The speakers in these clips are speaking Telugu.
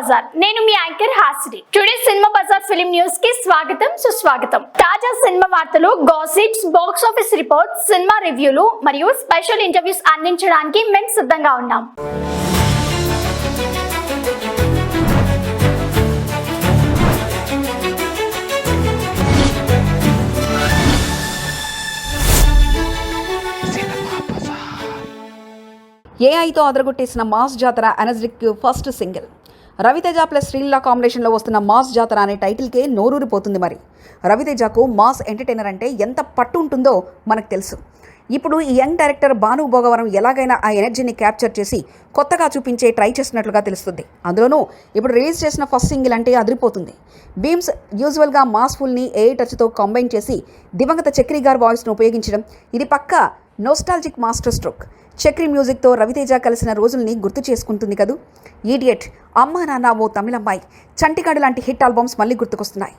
బజార్. నేను మీ anchor Hasini. Today cinema Bazaar film news కి స్వాగతం, సుస్వాగతం. తాజా సినిమా వార్తలు, gossips, box office reports, cinema రివ్యూలు మరియు స్పెషల్ ఇంటర్వ్యూస్ అందించడానికి మేము సిద్ధంగా ఉన్నాం. ఏఐతో అదరగొట్టేసిన mass Jathara energetic first single. Ravi Teja plus Sreeleela కాంబినేషన్లో వస్తున్న మాస్ జాతర అనే టైటిల్కే నోరూరిపోతుంది. మరి రవితేజకు మాస్ ఎంటర్టైనర్ అంటే ఎంత పట్టు ఉంటుందో మనకు తెలుసు. ఇప్పుడు ఈ యంగ్ డైరెక్టర్ భాను భోగవరం ఎలాగైనా ఆ ఎనర్జీని క్యాప్చర్ చేసి కొత్తగా చూపించే ట్రై చేస్తున్నట్లుగా తెలుస్తుంది. అందులోనూ ఇప్పుడు రిలీజ్ చేసిన ఫస్ట్ సింగిల్ అంటే అదిరిపోతుంది. బీమ్స్ యూజువల్గా మాస్ ఫుల్ని ఏఐ టచ్తో కంబైన్ చేసి దివంగత చక్రి గారి వాయిస్ను ఉపయోగించడం, ఇది పక్కా నోస్టాలజిక్ మాస్టర్ స్ట్రోక్. చక్రి మ్యూజిక్తో రవితేజ కలిసిన రోజుల్ని గుర్తు చేసుకుంటుంది కదూ. ఈడియట్, అమ్మా నాన్న ఓ తమిళమ్మాయి, చంటిగాడు లాంటి హిట్ ఆల్బమ్స్ మళ్ళీ గుర్తుకొస్తున్నాయి.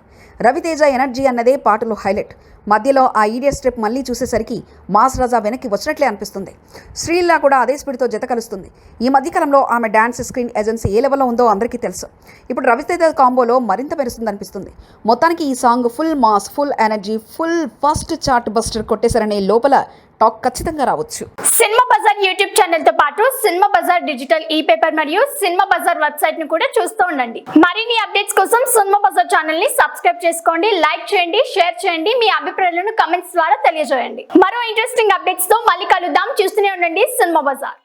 రవితేజ ఎనర్జీ అన్నదే పాటలో హైలైట్. మధ్యలో ఆ ఈడియట్ స్టెప్ మళ్ళీ చూసేసరికి మాస్ రాజా వెనక్కి వచ్చినట్లే అనిపిస్తుంది. శ్రీలీల కూడా అదే స్పీడ్తో జత కలుస్తుంది. ఈ మధ్యకాలంలో ఆమె డ్యాన్స్, స్క్రీన్ ఎజెన్సీ ఏ లెవెల్లో ఉందో అందరికీ తెలుసు. ఇప్పుడు రవితేజ కాంబోలో మరింత మెరుస్తుంది అనిపిస్తుంది. మొత్తానికి ఈ song full mass, full energy, full first chart buster కొట్టేశారనే లోపల టాక్ ఖచ్చితంగా రావచ్చు. సినిమా బజార్ యూట్యూబ్ ఛానల్ తో పాటు సినిమా బజార్ డిజిటల్ ఈ పేపర్ మరియు సినిమా బజార్ వెబ్సైట్ ను కూడా చూస్తూ ఉండండి. మరిన్ని అప్డేట్స్ కోసం సినిమా బజార్ ఛానల్ ని సబ్స్క్రైబ్ చేసుకోండి, లైక్ చేయండి, షేర్ చేయండి, మీ అభిప్రాయాలను కమెంట్స్ ద్వారా తెలియజేయండి. మరో ఇంట్రెస్టింగ్ అప్డేట్స్ తో మళ్ళీ కలుద్దాం. చూస్తూనే ఉండండి సినిమా బజార్.